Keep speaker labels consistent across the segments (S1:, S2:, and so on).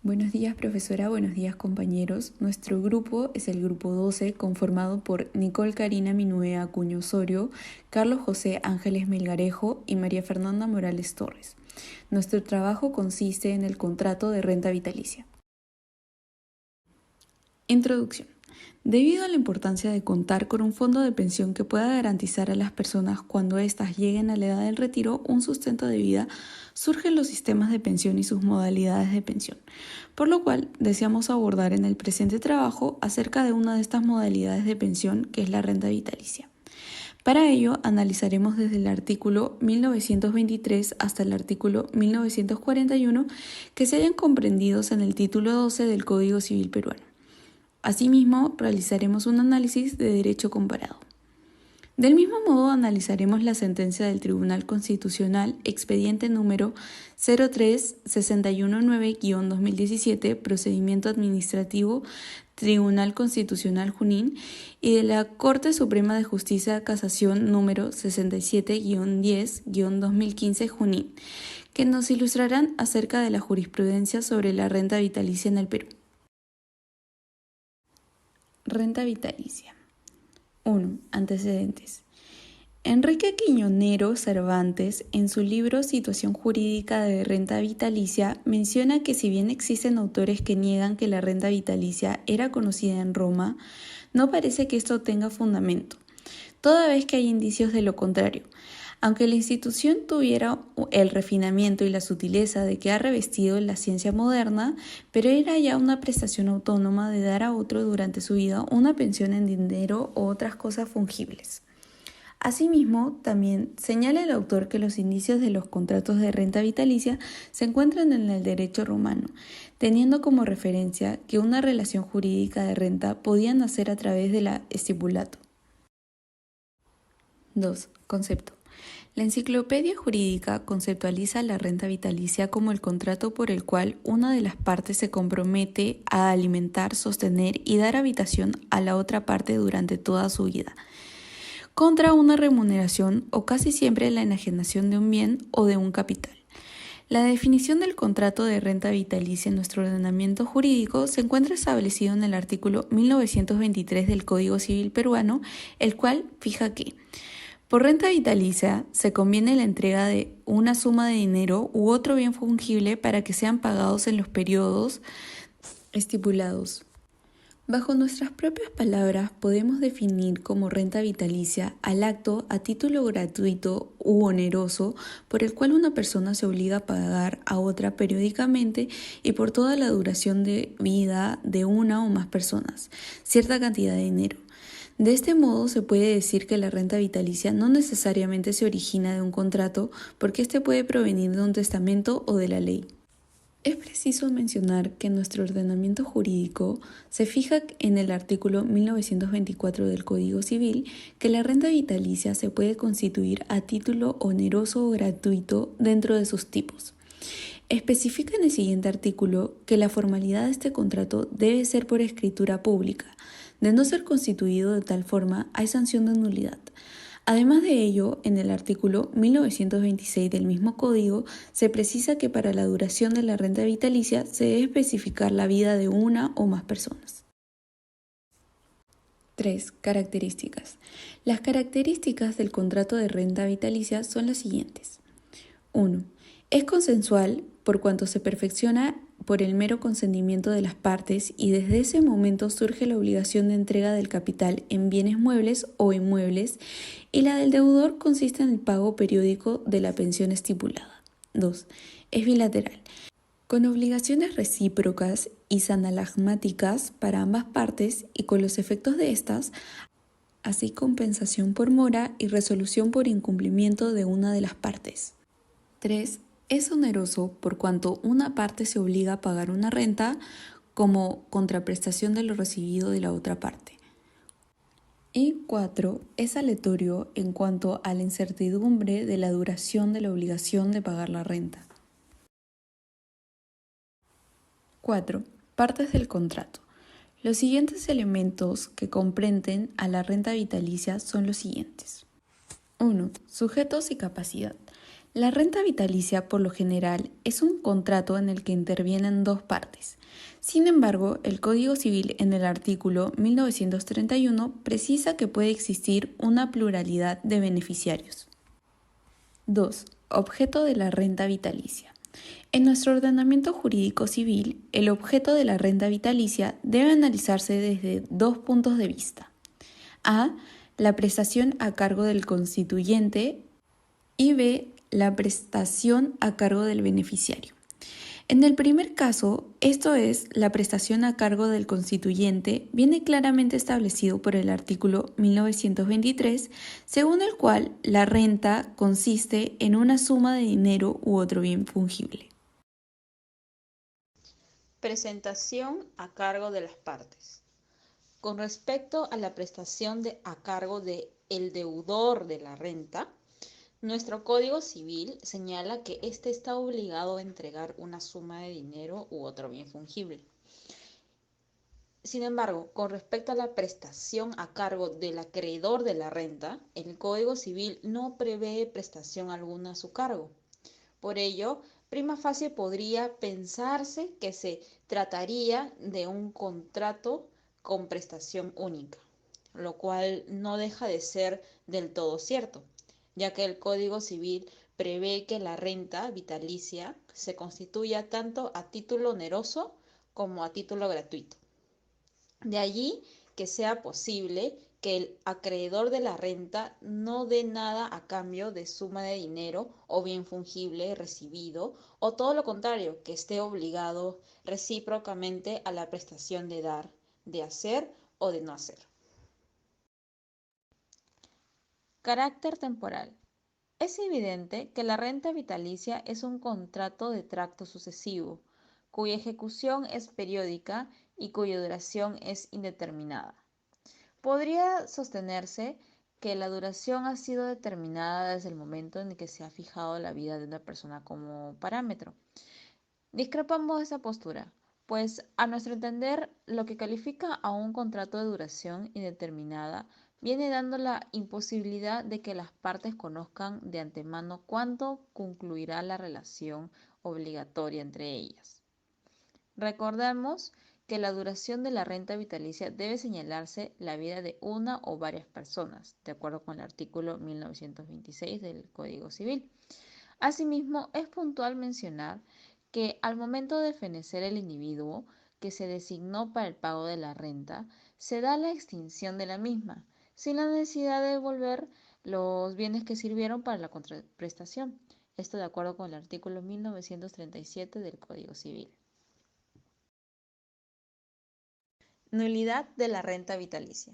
S1: Buenos días, profesora. Buenos días, compañeros. Nuestro grupo es el grupo 12, conformado por Nicole Karina Minuea Acuña Osorio, Carlos José Ángeles Melgarejo y María Fernanda Morales Torres. Nuestro trabajo consiste en el contrato de renta vitalicia. Introducción. Debido a la importancia de contar con un fondo de pensión que pueda garantizar a las personas cuando éstas lleguen a la edad del retiro un sustento de vida, surgen los sistemas de pensión y sus modalidades de pensión, por lo cual deseamos abordar en el presente trabajo acerca de una de estas modalidades de pensión, que es la renta vitalicia. Para ello, analizaremos desde el artículo 1923 hasta el artículo 1941 que se hayan comprendidos en el título 12 del Código Civil peruano. Asimismo, realizaremos un análisis de derecho comparado. Del mismo modo, analizaremos la sentencia del Tribunal Constitucional, expediente número 03619-2017, procedimiento administrativo, Tribunal Constitucional Junín, y de la Corte Suprema de Justicia de Casación número 67-10-2015 Junín, que nos ilustrarán acerca de la jurisprudencia sobre la renta vitalicia en el Perú. Renta vitalicia. 1. Antecedentes. Enrique Quiñonero Cervantes, en su libro Situación jurídica de renta vitalicia, menciona que si bien existen autores que niegan que la renta vitalicia era conocida en Roma, no parece que esto tenga fundamento, toda vez que hay indicios de lo contrario. Aunque la institución tuviera el refinamiento y la sutileza de que ha revestido la ciencia moderna, pero era ya una prestación autónoma de dar a otro durante su vida una pensión en dinero o otras cosas fungibles. Asimismo, también señala el autor que los indicios de los contratos de renta vitalicia se encuentran en el derecho romano, teniendo como referencia que una relación jurídica de renta podía nacer a través de la stipulato. 2. Concepto. La enciclopedia jurídica conceptualiza la renta vitalicia como el contrato por el cual una de las partes se compromete a alimentar, sostener y dar habitación a la otra parte durante toda su vida, contra una remuneración o casi siempre la enajenación de un bien o de un capital. La definición del contrato de renta vitalicia en nuestro ordenamiento jurídico se encuentra establecido en el artículo 1923 del Código Civil peruano, el cual fija que por renta vitalicia se conviene la entrega de una suma de dinero u otro bien fungible para que sean pagados en los periodos estipulados. Bajo nuestras propias palabras, podemos definir como renta vitalicia al acto a título gratuito u oneroso por el cual una persona se obliga a pagar a otra periódicamente y por toda la duración de vida de una o más personas, cierta cantidad de dinero. De este modo, se puede decir que la renta vitalicia no necesariamente se origina de un contrato, porque éste puede provenir de un testamento o de la ley. Es preciso mencionar que en nuestro ordenamiento jurídico se fija en el artículo 1924 del Código Civil que la renta vitalicia se puede constituir a título oneroso o gratuito dentro de sus tipos. Especifica en el siguiente artículo que la formalidad de este contrato debe ser por escritura pública. De no ser constituido de tal forma, hay sanción de nulidad. Además de ello, en el artículo 1926 del mismo código, se precisa que para la duración de la renta vitalicia se debe especificar la vida de una o más personas. 3. Características. Las características del contrato de renta vitalicia son las siguientes. 1. Es consensual por cuanto se perfecciona por el mero consentimiento de las partes y desde ese momento surge la obligación de entrega del capital en bienes muebles o inmuebles y la del deudor consiste en el pago periódico de la pensión estipulada. 2. Es bilateral, con obligaciones recíprocas y sanalagmáticas para ambas partes y con los efectos de estas, así compensación por mora y resolución por incumplimiento de una de las partes. 3. Es oneroso por cuanto una parte se obliga a pagar una renta como contraprestación de lo recibido de la otra parte. Y 4. Es aleatorio en cuanto a la incertidumbre de la duración de la obligación de pagar la renta. 4. Partes del contrato. Los siguientes elementos que comprenden a la renta vitalicia son los siguientes. 1. Sujetos y capacidad. La renta vitalicia, por lo general, es un contrato en el que intervienen dos partes. Sin embargo, el Código Civil en el artículo 1931 precisa que puede existir una pluralidad de beneficiarios. 2. Objeto de la renta vitalicia. En nuestro ordenamiento jurídico civil, el objeto de la renta vitalicia debe analizarse desde dos puntos de vista. A. La prestación a cargo del constituyente y B. La prestación a cargo del beneficiario. En el primer caso, esto es, la prestación a cargo del constituyente, viene claramente establecido por el artículo 1923, según el cual la renta consiste en una suma de dinero u otro bien fungible.
S2: Presentación a cargo de las partes. Con respecto a la prestación a cargo del deudor de la renta, nuestro Código Civil señala que éste está obligado a entregar una suma de dinero u otro bien fungible. Sin embargo, con respecto a la prestación a cargo del acreedor de la renta, el Código Civil no prevé prestación alguna a su cargo. Por ello, prima facie podría pensarse que se trataría de un contrato con prestación única, lo cual no deja de ser del todo cierto, ya que el Código Civil prevé que la renta vitalicia se constituya tanto a título oneroso como a título gratuito. De allí que sea posible que el acreedor de la renta no dé nada a cambio de suma de dinero o bien fungible recibido, o todo lo contrario, que esté obligado recíprocamente a la prestación de dar, de hacer o de no hacer. Carácter temporal. Es evidente que la renta vitalicia es un contrato de tracto sucesivo, cuya ejecución es periódica y cuya duración es indeterminada. Podría sostenerse que la duración ha sido determinada desde el momento en que se ha fijado la vida de una persona como parámetro. Discrepamos de esa postura, pues a nuestro entender lo que califica a un contrato de duración indeterminada viene dando la imposibilidad de que las partes conozcan de antemano cuándo concluirá la relación obligatoria entre ellas. Recordemos que la duración de la renta vitalicia debe señalarse la vida de una o varias personas, de acuerdo con el artículo 1926 del Código Civil. Asimismo, es puntual mencionar que al momento de fenecer el individuo que se designó para el pago de la renta, se da la extinción de la misma, sin la necesidad de devolver los bienes que sirvieron para la contraprestación. Esto de acuerdo con el artículo 1937 del Código Civil. Nulidad de la renta vitalicia.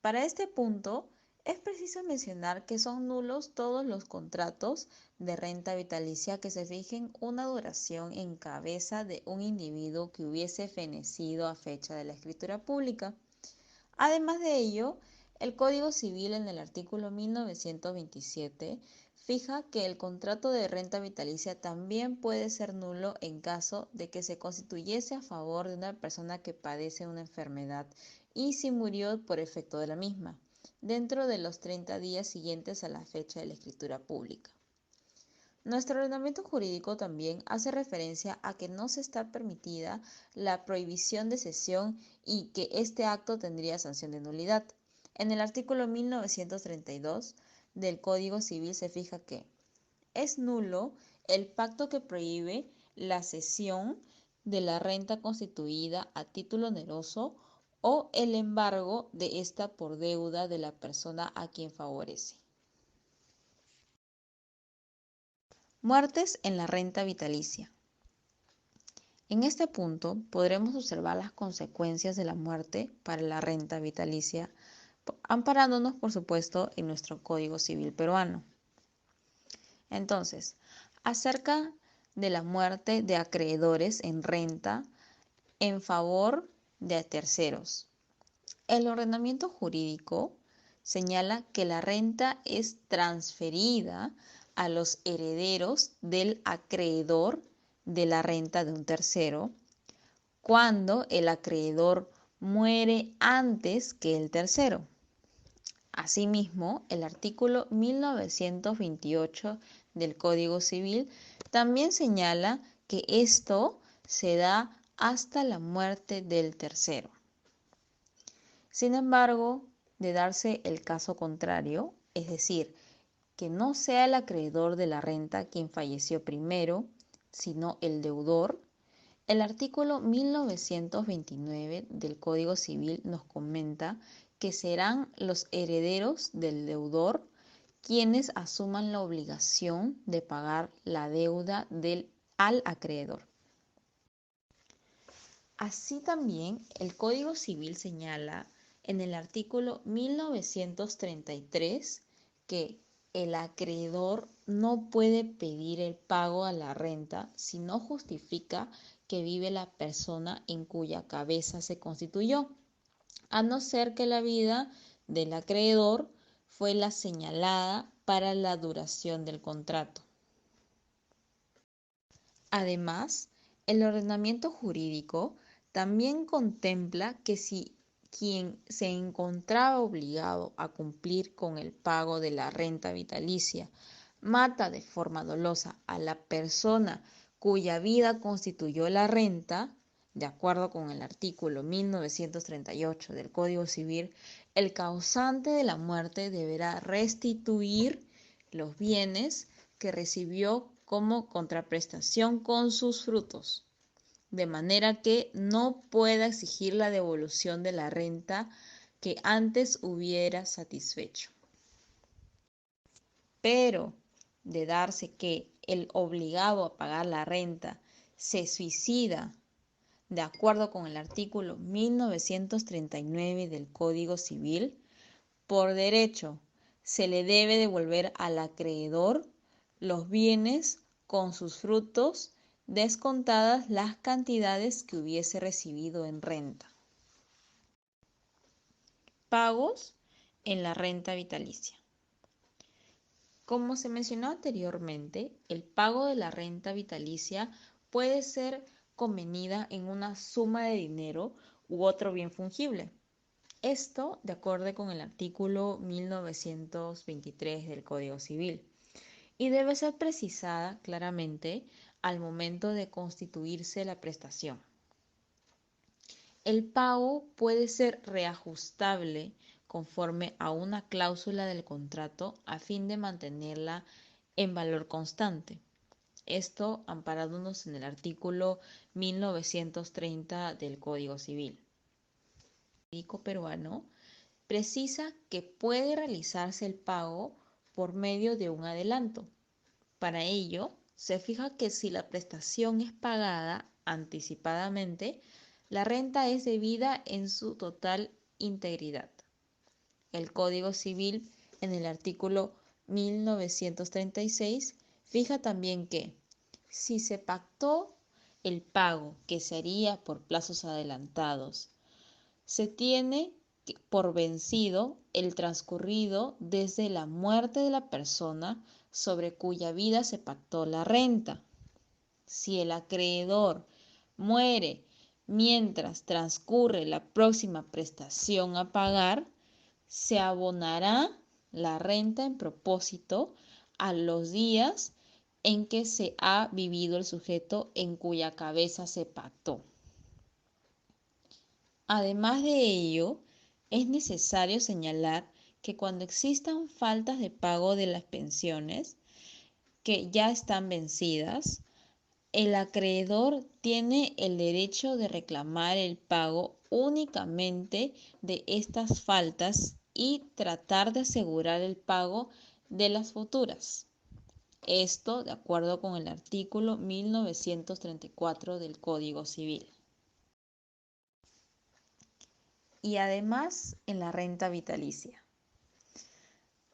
S2: Para este punto, es preciso mencionar que son nulos todos los contratos de renta vitalicia que se fijen una duración en cabeza de un individuo que hubiese fenecido a fecha de la escritura pública. Además de ello, el Código Civil en el artículo 1927 fija que el contrato de renta vitalicia también puede ser nulo en caso de que se constituyese a favor de una persona que padece una enfermedad y si murió por efecto de la misma, dentro de los 30 días siguientes a la fecha de la escritura pública. Nuestro ordenamiento jurídico también hace referencia a que no se está permitida la prohibición de cesión y que este acto tendría sanción de nulidad. En el artículo 1932 del Código Civil se fija que es nulo el pacto que prohíbe la cesión de la renta constituida a título oneroso o el embargo de esta por deuda de la persona a quien favorece. Muertes en la renta vitalicia. En este punto podremos observar las consecuencias de la muerte para la renta vitalicia, amparándonos, por supuesto, en nuestro Código Civil peruano. Entonces, acerca de la muerte de acreedores en renta en favor de terceros. El ordenamiento jurídico señala que la renta es transferida a los herederos del acreedor de la renta de un tercero cuando el acreedor muere antes que el tercero. Asimismo, el artículo 1928 del Código Civil también señala que esto se da hasta la muerte del tercero. Sin embargo, de darse el caso contrario, es decir, que no sea el acreedor de la renta quien falleció primero, sino el deudor, el artículo 1929 del Código Civil nos comenta que serán los herederos del deudor quienes asuman la obligación de pagar la deuda al acreedor. Así también, el Código Civil señala en el artículo 1933 que el acreedor no puede pedir el pago a la renta si no justifica que vive la persona en cuya cabeza se constituyó, a no ser que la vida del acreedor fue la señalada para la duración del contrato. Además, el ordenamiento jurídico también contempla que si quien se encontraba obligado a cumplir con el pago de la renta vitalicia mata de forma dolosa a la persona cuya vida constituyó la renta, de acuerdo con el artículo 1938 del Código Civil, el causante de la muerte deberá restituir los bienes que recibió como contraprestación con sus frutos, de manera que no pueda exigir la devolución de la renta que antes hubiera satisfecho. Pero, de darse que el obligado a pagar la renta se suicida, de acuerdo con el artículo 1939 del Código Civil, por derecho se le debe devolver al acreedor los bienes con sus frutos, descontadas las cantidades que hubiese recibido en renta. Pagos en la renta vitalicia. Como se mencionó anteriormente, el pago de la renta vitalicia puede ser convenida en una suma de dinero u otro bien fungible. Esto de acuerdo con el artículo 1923 del Código Civil y debe ser precisada claramente al momento de constituirse la prestación. El pago puede ser reajustable conforme a una cláusula del contrato a fin de mantenerla en valor constante. Esto amparándonos en el artículo 1930 del Código Civil. El Código peruano precisa que puede realizarse el pago por medio de un adelanto. Para ello, se fija que si la prestación es pagada anticipadamente, la renta es debida en su total integridad. El Código Civil, en el artículo 1936, fija también que si se pactó el pago que se haría por plazos adelantados, se tiene por vencido el transcurrido desde la muerte de la persona sobre cuya vida se pactó la renta. Si el acreedor muere mientras transcurre la próxima prestación a pagar, se abonará la renta en propósito a los días en que se ha vivido el sujeto en cuya cabeza se pactó. Además de ello, es necesario señalar que cuando existan faltas de pago de las pensiones que ya están vencidas, el acreedor tiene el derecho de reclamar el pago únicamente de estas faltas y tratar de asegurar el pago de las futuras. Esto de acuerdo con el artículo 1934 del Código Civil. Y además en la renta vitalicia.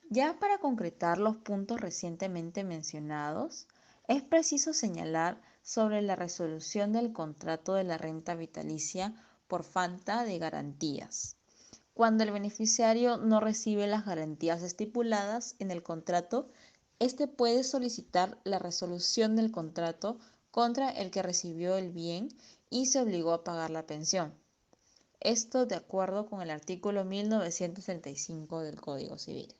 S2: Ya para concretar los puntos recientemente mencionados, es preciso señalar sobre la resolución del contrato de la renta vitalicia por falta de garantías. Cuando el beneficiario no recibe las garantías estipuladas en el contrato, éste puede solicitar la resolución del contrato contra el que recibió el bien y se obligó a pagar la pensión. Esto de acuerdo con el artículo 1935 del Código Civil.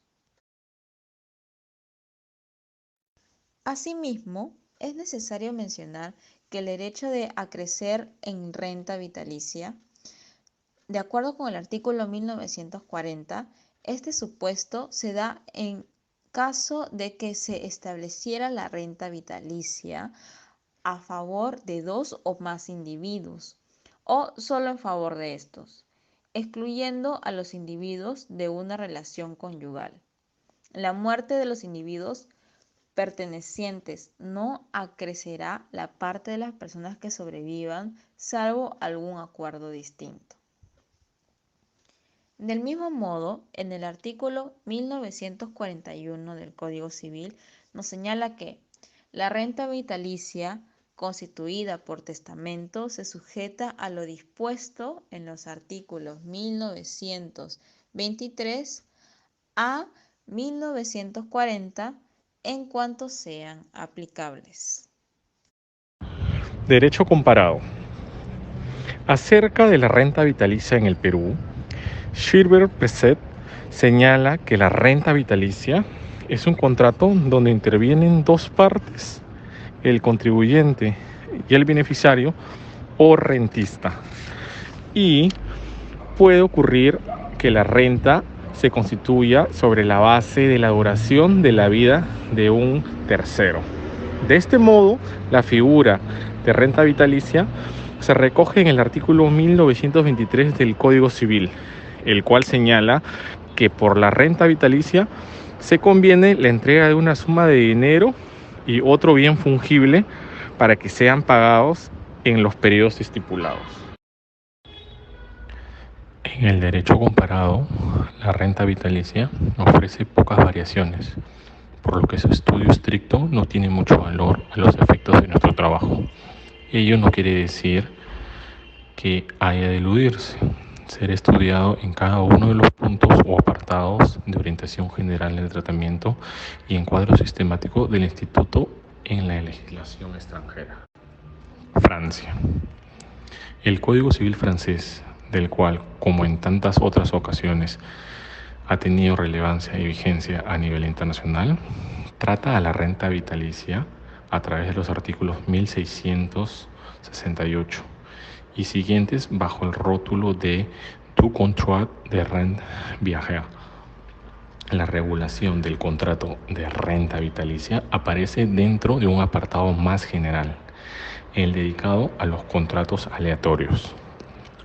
S2: Asimismo, es necesario mencionar que el derecho de acrecer en renta vitalicia, de acuerdo con el artículo 1940, este supuesto se da en caso de que se estableciera la renta vitalicia a favor de dos o más individuos, o solo en favor de estos, excluyendo a los individuos de una relación conyugal. La muerte de los individuos pertenecientes no acrecerá la parte de las personas que sobrevivan, salvo algún acuerdo distinto. Del mismo modo, en el artículo 1941 del Código Civil nos señala que la renta vitalicia constituida por testamento se sujeta a lo dispuesto en los artículos 1923 a 1940 en cuanto sean aplicables.
S3: Derecho comparado. Acerca de la renta vitalicia en el Perú, Schirber-Peset señala que la renta vitalicia es un contrato donde intervienen dos partes, el contribuyente y el beneficiario o rentista. Y puede ocurrir que la renta se constituya sobre la base de la duración de la vida de un tercero. De este modo, la figura de renta vitalicia se recoge en el artículo 1923 del Código Civil, el cual señala que por la renta vitalicia se conviene la entrega de una suma de dinero y otro bien fungible para que sean pagados en los periodos estipulados. En el derecho comparado, la renta vitalicia ofrece pocas variaciones, por lo que su estudio estricto no tiene mucho valor a los efectos de nuestro trabajo. Ello no quiere decir que haya de eludirse, ser estudiado en cada uno de los puntos o apartados de orientación general del tratamiento y en cuadro sistemático del Instituto en la legislación extranjera. Francia. El Código Civil francés, del cual, como en tantas otras ocasiones, ha tenido relevancia y vigencia a nivel internacional, trata a la renta vitalicia a través de los artículos 1668 y siguientes bajo el rótulo de Du contrat de rente viagère. La regulación del contrato de renta vitalicia aparece dentro de un apartado más general, el dedicado a los contratos aleatorios.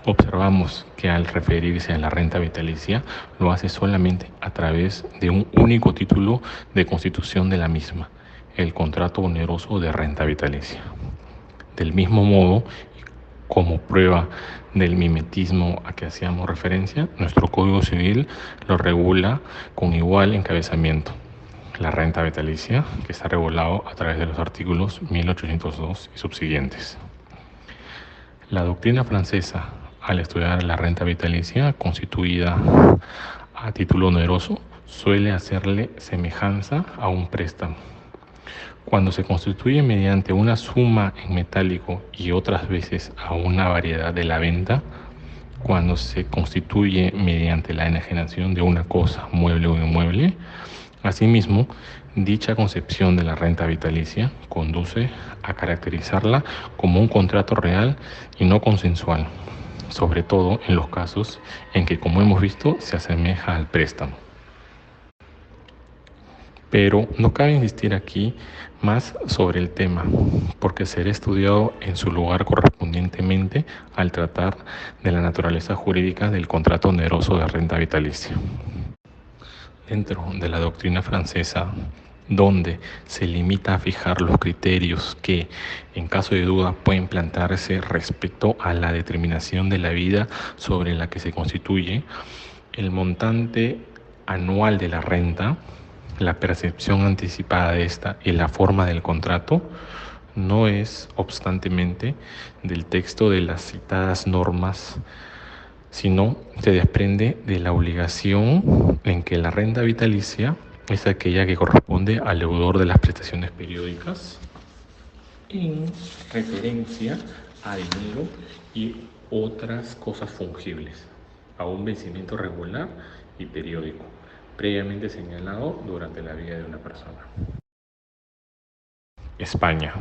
S3: Observamos que al referirse a la renta vitalicia lo hace solamente a través de un único título de constitución de la misma, el contrato oneroso de renta vitalicia. Del mismo modo, como prueba del mimetismo a que hacíamos referencia, nuestro Código Civil lo regula con igual encabezamiento. La renta vitalicia, que está regulado a través de los artículos 1802 y subsiguientes. La doctrina francesa, al estudiar la renta vitalicia constituida a título oneroso, suele hacerle semejanza a un préstamo. Cuando se constituye mediante una suma en metálico y otras veces a una variedad de la venta, cuando se constituye mediante la enajenación de una cosa, mueble o inmueble, asimismo, dicha concepción de la renta vitalicia conduce a caracterizarla como un contrato real y no consensual, sobre todo en los casos en que, como hemos visto, se asemeja al préstamo. Pero no cabe insistir aquí más sobre el tema, porque será estudiado en su lugar correspondientemente al tratar de la naturaleza jurídica del contrato oneroso de renta vitalicia. Dentro de la doctrina francesa, donde se limita a fijar los criterios que, en caso de duda, pueden plantearse respecto a la determinación de la vida sobre la que se constituye, el montante anual de la renta, la percepción anticipada de esta y la forma del contrato no es, obstantemente, del texto de las citadas normas, sino se desprende de la obligación en que la renta vitalicia es aquella que corresponde al deudor de las prestaciones periódicas en referencia a dinero y otras cosas fungibles, a un vencimiento regular y periódico, previamente señalado durante la vida de una persona. España.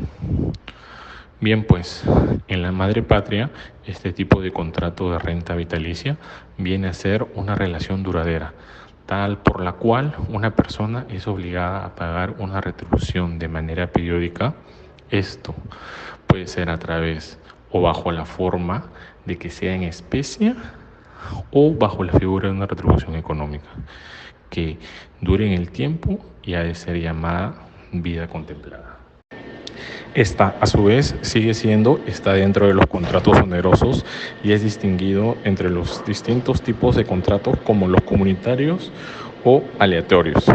S3: Bien, pues en la madre patria este tipo de contrato de renta vitalicia viene a ser una relación duradera, tal por la cual una persona es obligada a pagar una retribución de manera periódica. Esto puede ser a través o bajo la forma de que sea en especie o bajo la figura de una retribución económica que dure en el tiempo y ha de ser llamada vida contemplada. Esta, a su vez, está dentro de los contratos onerosos y es distinguido entre los distintos tipos de contratos como los comunitarios o aleatorios.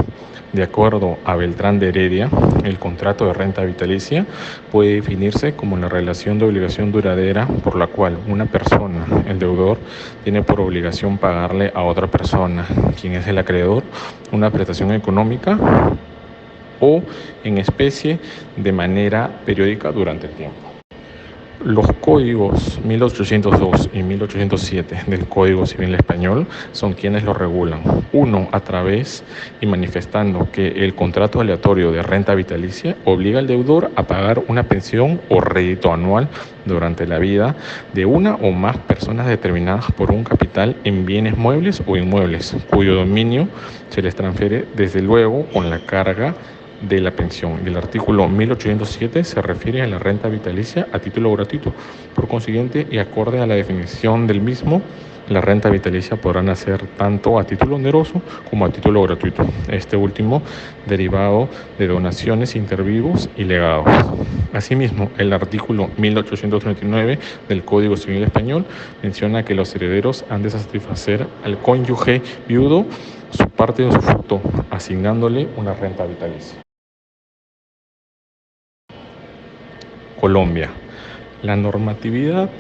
S3: De acuerdo a Beltrán de Heredia, el contrato de renta vitalicia puede definirse como la relación de obligación duradera por la cual una persona, el deudor, tiene por obligación pagarle a otra persona, quien es el acreedor, una prestación económica o en especie de manera periódica durante el tiempo. Los códigos 1802 y 1807 del Código Civil Español son quienes lo regulan. Uno, a través y manifestando que el contrato aleatorio de renta vitalicia obliga al deudor a pagar una pensión o rédito anual durante la vida de una o más personas determinadas por un capital en bienes muebles o inmuebles, cuyo dominio se les transfiere desde luego con la carga de la pensión. Y el artículo 1807 se refiere a la renta vitalicia a título gratuito. Por consiguiente, y acorde a la definición del mismo, la renta vitalicia podrá nacer tanto a título oneroso como a título gratuito. Este último derivado de donaciones, intervivos y legados. Asimismo, el artículo 1839 del Código Civil Español menciona que los herederos han de satisfacer al cónyuge viudo su parte de su fruto, asignándole una renta vitalicia. Colombia. La normatividad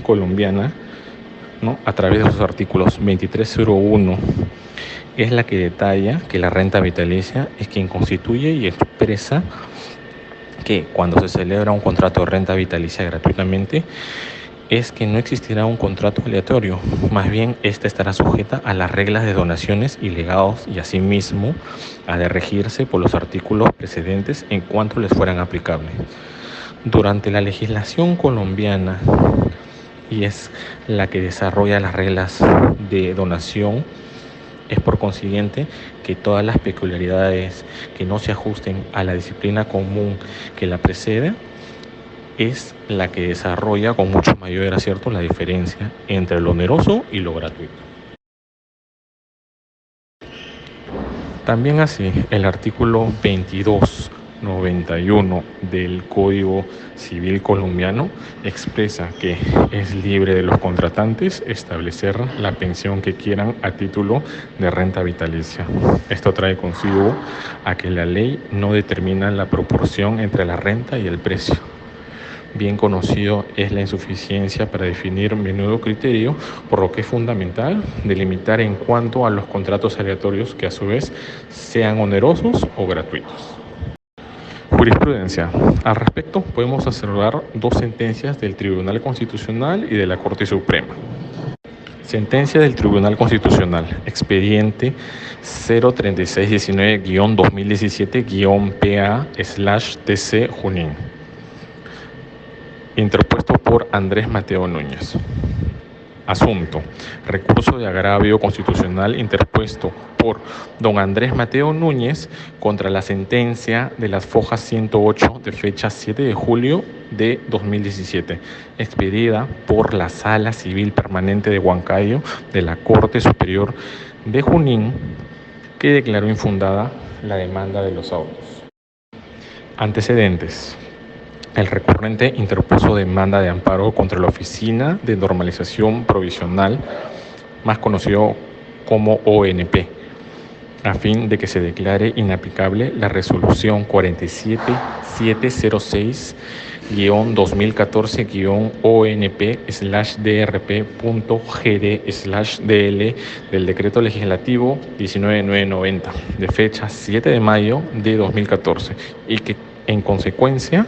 S3: colombiana, a través de sus artículos 2301, es la que detalla que la renta vitalicia es quien constituye y expresa que cuando se celebra un contrato de renta vitalicia gratuitamente, es que no existirá un contrato aleatorio, más bien esta estará sujeta a las reglas de donaciones y legados y asimismo ha de regirse por los artículos precedentes en cuanto les fueran aplicables. Durante la legislación colombiana, y es la que desarrolla las reglas de donación, es por consiguiente que todas las peculiaridades que no se ajusten a la disciplina común que la precede, es la que desarrolla con mucho mayor acierto la diferencia entre lo oneroso y lo gratuito. También así, el artículo 2291 del Código Civil colombiano expresa que es libre de los contratantes establecer la pensión que quieran a título de renta vitalicia. Esto trae consigo a que la ley no determina la proporción entre la renta y el precio. Bien conocido es la insuficiencia para definir menudo criterio, por lo que es fundamental delimitar en cuanto a los contratos aleatorios que a su vez sean onerosos o gratuitos. Jurisprudencia. Al respecto podemos observar dos sentencias del Tribunal Constitucional y de la Corte Suprema. Sentencia del Tribunal Constitucional, expediente 03619-2017-PA/TC Junín. Interpuesto por Andrés Mateo Núñez. Asunto: recurso de agravio constitucional interpuesto por don Andrés Mateo Núñez contra la sentencia de las fojas 108 de fecha 7 de julio de 2017, expedida por la Sala Civil Permanente de Huancayo de la Corte Superior de Junín, que declaró infundada la demanda de los autos. Antecedentes. El recurrente interpuso demanda de amparo contra la Oficina de Normalización Provisional, más conocido como ONP, a fin de que se declare inaplicable la resolución 47707-ONP/DRP.GD/DL del Decreto Legislativo 19990 de fecha 7 de mayo de 2014 y que en consecuencia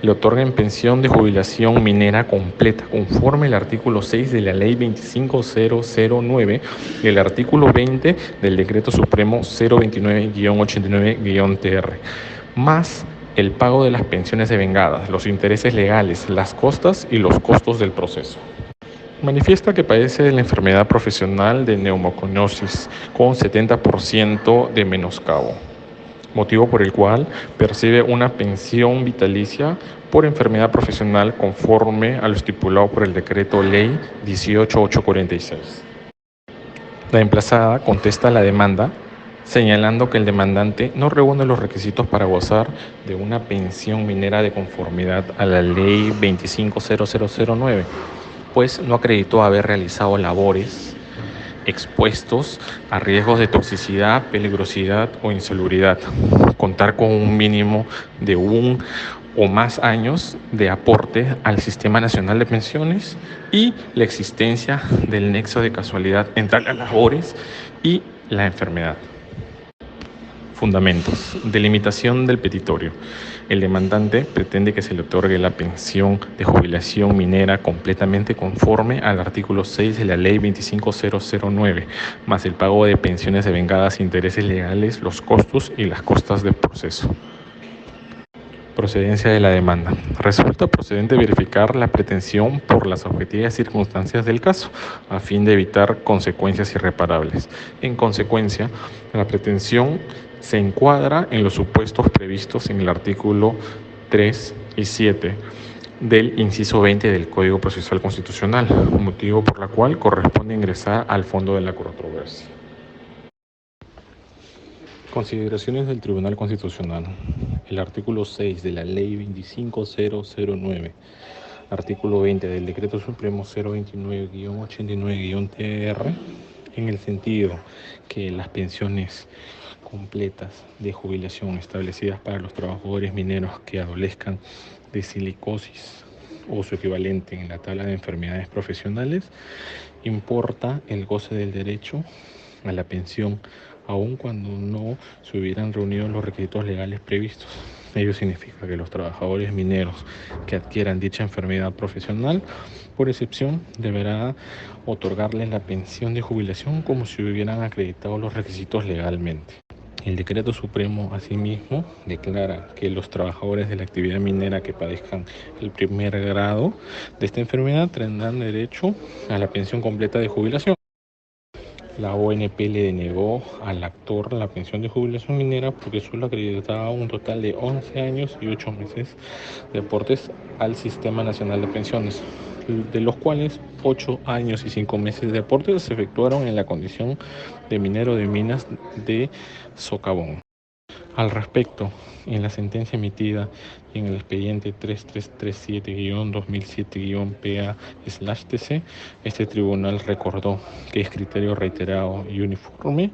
S3: le otorguen pensión de jubilación minera completa conforme al artículo 6 de la Ley 25009 y el artículo 20 del Decreto Supremo 029-89-TR, más el pago de las pensiones devengadas, los intereses legales, las costas y los costos del proceso. Manifiesta que padece de la enfermedad profesional de neumoconiosis con 70% de menoscabo, motivo por el cual percibe una pensión vitalicia por enfermedad profesional conforme a lo estipulado por el Decreto Ley 18846. La emplazada contesta la demanda señalando que el demandante no reúne los requisitos para gozar de una pensión minera de conformidad a la Ley 25.0009, pues no acreditó haber realizado labores expuestos a riesgos de toxicidad, peligrosidad o insalubridad, contar con un mínimo de 1 o más años de aporte al Sistema Nacional de Pensiones y la existencia del nexo de casualidad entre las labores y la enfermedad. Fundamentos. Delimitación del petitorio. El demandante pretende que se le otorgue la pensión de jubilación minera completamente conforme al artículo 6 de la Ley 25009, más el pago de pensiones devengadas, intereses legales, los costos y las costas del proceso. Procedencia de la demanda. Resulta procedente verificar la pretensión por las objetivas circunstancias del caso, a fin de evitar consecuencias irreparables. En consecuencia, la pretensión se encuadra en los supuestos previstos en el artículo 3 y 7 del inciso 20 del Código Procesal Constitucional, motivo por la cual corresponde ingresar al fondo de la controversia. Consideraciones del Tribunal Constitucional. El artículo 6 de la Ley 25009, artículo 20 del Decreto Supremo 029-89-TR, en el sentido que las pensiones completas de jubilación establecidas para los trabajadores mineros que adolezcan de silicosis o su equivalente en la tabla de enfermedades profesionales, importa el goce del derecho a la pensión aun cuando no se hubieran reunido los requisitos legales previstos. Ello significa que los trabajadores mineros que adquieran dicha enfermedad profesional, por excepción, deberá otorgarles la pensión de jubilación como si hubieran acreditado los requisitos legalmente. El Decreto Supremo, asimismo, declara que los trabajadores de la actividad minera que padezcan el primer grado de esta enfermedad tendrán derecho a la pensión completa de jubilación. La ONP le denegó al actor la pensión de jubilación minera porque solo acreditaba un total de 11 años y 8 meses de aportes al Sistema Nacional de Pensiones, de los cuales 8 años y 5 meses de aportes se efectuaron en la condición de minero de minas de socavón. Al respecto, en la sentencia emitida en el expediente 3337-2007-PA/TC, este tribunal recordó que es criterio reiterado y uniforme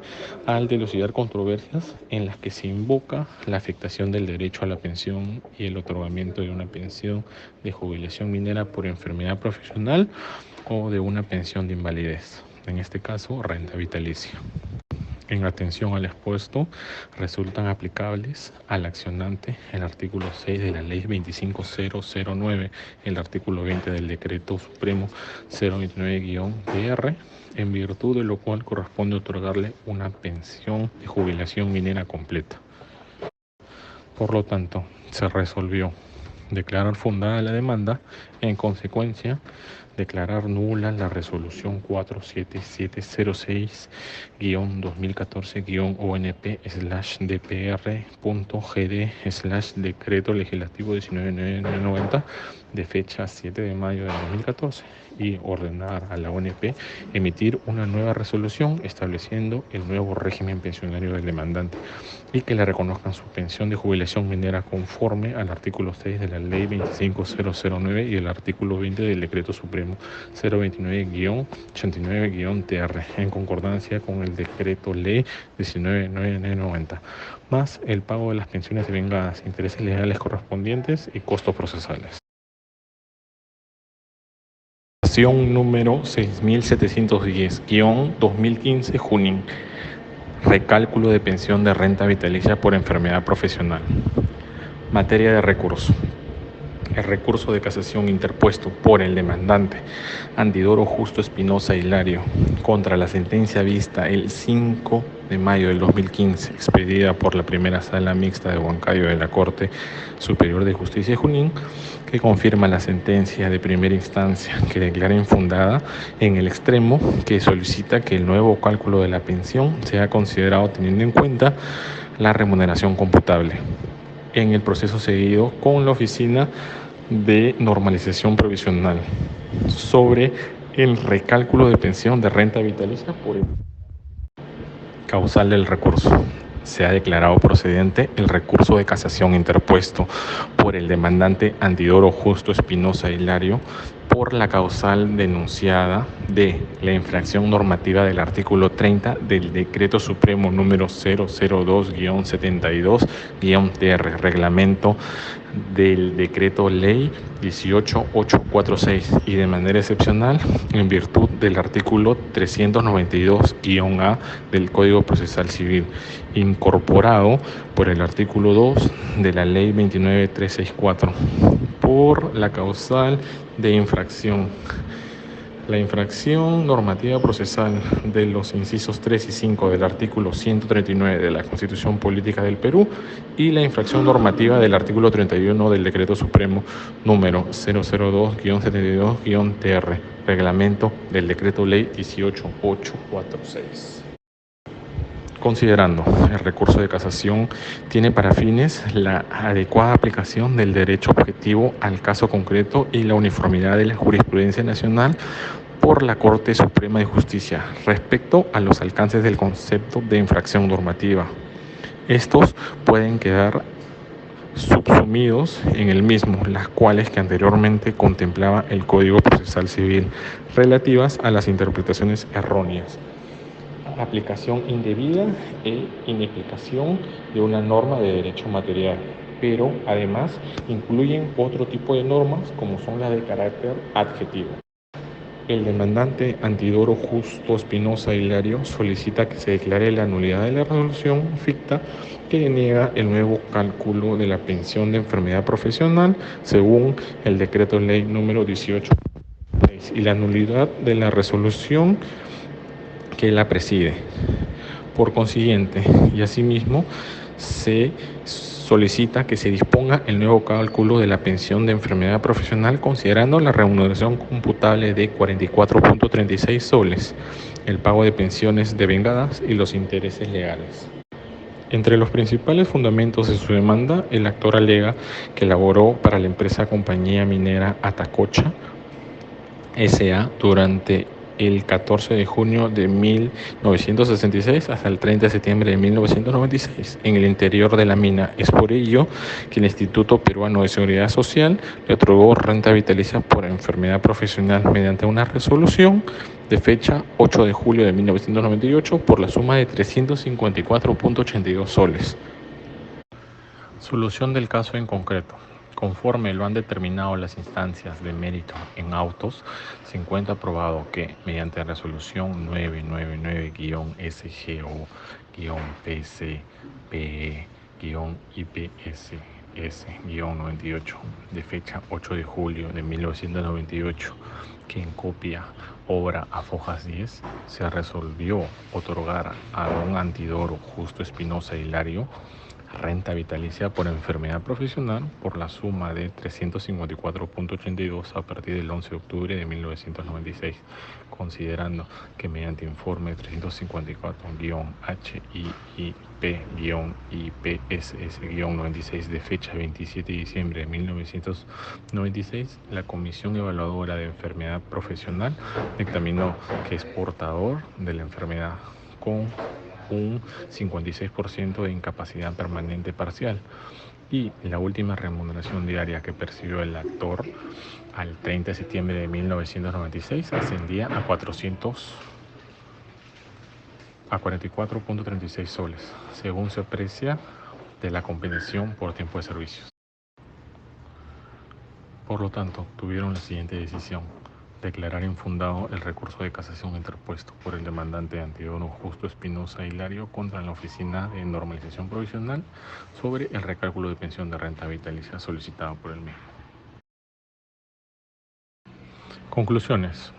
S3: al dilucidar controversias en las que se invoca la afectación del derecho a la pensión y el otorgamiento de una pensión de jubilación minera por enfermedad profesional o de una pensión de invalidez, en este caso renta vitalicia. En atención al expuesto, resultan aplicables al accionante el artículo 6 de la Ley 25009, el artículo 20 del Decreto Supremo 029-TR, en virtud de lo cual corresponde otorgarle una pensión de jubilación minera completa. Por lo tanto, se resolvió declarar fundada la demanda, en consecuencia, declarar nula la resolución 47706-ONP/DPR.GD/Decreto Legislativo 19990 de fecha 7 de mayo de 2014 y ordenar a la ONP emitir una nueva resolución estableciendo el nuevo régimen pensionario del demandante y que le reconozcan su pensión de jubilación minera conforme al artículo 6 de la Ley 25009 y el artículo 20 del Decreto Supremo 029-89-TR, en concordancia con el Decreto Ley 19990, más el pago de las pensiones devengadas, intereses legales correspondientes y costos procesales. Número 6710-2015 Junín. Recálculo de pensión de renta vitalicia por enfermedad profesional. Materia de recurso. El recurso de casación interpuesto por el demandante Andidoro Justo Espinosa Hilario contra la sentencia vista el 5 de mayo del 2015, expedida por la primera sala mixta de Huancayo de la Corte Superior de Justicia de Junín, que confirma la sentencia de primera instancia que declara infundada en el extremo que solicita que el nuevo cálculo de la pensión sea considerado teniendo en cuenta la remuneración computable en el proceso seguido con la Oficina de Normalización Provisional sobre el recálculo de pensión de renta vitalicia por el causal del recurso. Se ha declarado procedente el recurso de casación interpuesto por el demandante Antidoro Justo Espinosa Hilario por la causal denunciada de la infracción normativa del artículo 30 del Decreto Supremo número 002-72-TR, reglamento del Decreto Ley 18846 y de manera excepcional en virtud del artículo 392-A del Código Procesal Civil, incorporado por el artículo 2 de la Ley 29364 por la causal de infracción. La infracción normativa procesal de los incisos 3 y 5 del artículo 139 de la Constitución Política del Perú y la infracción normativa del artículo 31 del Decreto Supremo número 002-72-TR, reglamento del Decreto Ley 18846. Considerando el recurso de casación tiene para fines la adecuada aplicación del derecho objetivo al caso concreto y la uniformidad de la jurisprudencia nacional por la Corte Suprema de Justicia respecto a los alcances del concepto de infracción normativa. Estos pueden quedar subsumidos en el mismo, las cuales que anteriormente contemplaba el Código Procesal Civil, relativas a las interpretaciones erróneas, aplicación indebida e inaplicación de una norma de derecho material, pero además incluyen otro tipo de normas como son las de carácter adjetivo. El demandante Antidoro Justo Espinosa Hilario solicita que se declare la nulidad de la resolución ficta que deniega el nuevo cálculo de la pensión de enfermedad profesional según el decreto ley número 18 y la nulidad de la resolución que la preside. Por consiguiente, y asimismo, se solicita que se disponga el nuevo cálculo de la pensión de enfermedad profesional considerando la remuneración computable de 44.36 soles, el pago de pensiones devengadas y los intereses legales. Entre los principales fundamentos de su demanda, el actor alega que laboró para la empresa compañía minera Atacocha S.A. durante el 14 de junio de 1966 hasta el 30 de septiembre de 1996 en el interior de la mina. Es por ello que el Instituto Peruano de Seguridad Social le otorgó renta vitalicia por enfermedad profesional mediante una resolución de fecha 8 de julio de 1998 por la suma de 354.82 soles. Solución del caso en concreto. Conforme lo han determinado las instancias de mérito en autos, se encuentra probado que, mediante resolución 999-GSO-PE-IPSS-98 de fecha 8 de julio de 1998, que en copia obra a fojas 10, se resolvió otorgar a don Antidoro Justo Espinosa Hilario renta vitalicia por enfermedad profesional por la suma de 354.82 a partir del 11 de octubre de 1996, considerando que mediante informe 354-HIIP-IPSS-96 de fecha 27 de diciembre de 1996, la Comisión Evaluadora de Enfermedad Profesional dictaminó que es portador de la enfermedad con un 56% de incapacidad permanente parcial y la última remuneración diaria que percibió el actor al 30 de septiembre de 1996 ascendía a 44.36 soles, según se aprecia de la compensación por tiempo de servicios. Por lo tanto, tuvieron la siguiente decisión: declarar infundado el recurso de casación interpuesto por el demandante Antidoro Justo Espinosa Hilario contra la Oficina de Normalización Provisional sobre el recálculo de pensión de renta vitalicia solicitado por el mismo. Conclusiones.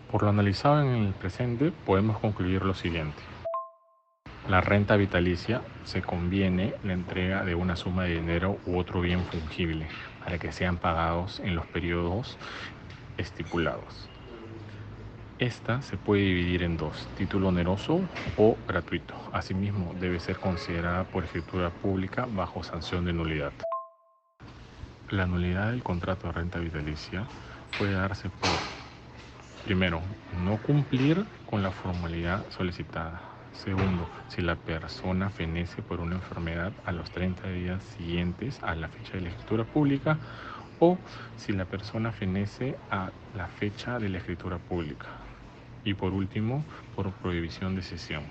S3: Por lo analizado en el presente, podemos concluir lo siguiente. La renta vitalicia se conviene la entrega de una suma de dinero u otro bien fungible para que sean pagados en los periodos estipulados. Esta se puede dividir en dos, título oneroso o gratuito. Asimismo, debe ser considerada por escritura pública bajo sanción de nulidad. La nulidad del contrato de renta vitalicia puede darse por, primero, no cumplir con la formalidad solicitada. Segundo, si la persona fenece por una enfermedad a los 30 días siguientes a la fecha de la escritura pública o si la persona fenece a la fecha de la escritura pública. Y por último, por prohibición de cesión.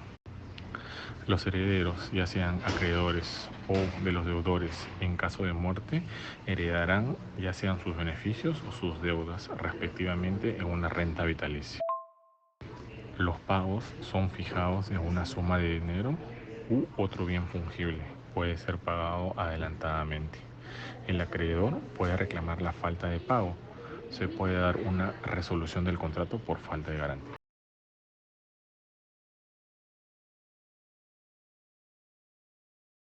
S3: Los herederos, ya sean acreedores o de los deudores, en caso de muerte, heredarán ya sean sus beneficios o sus deudas, respectivamente, en una renta vitalicia. Los pagos son fijados en una suma de dinero u otro bien fungible. Puede ser pagado adelantadamente. El acreedor puede reclamar la falta de pago. Se puede dar una resolución del contrato por falta de garantía.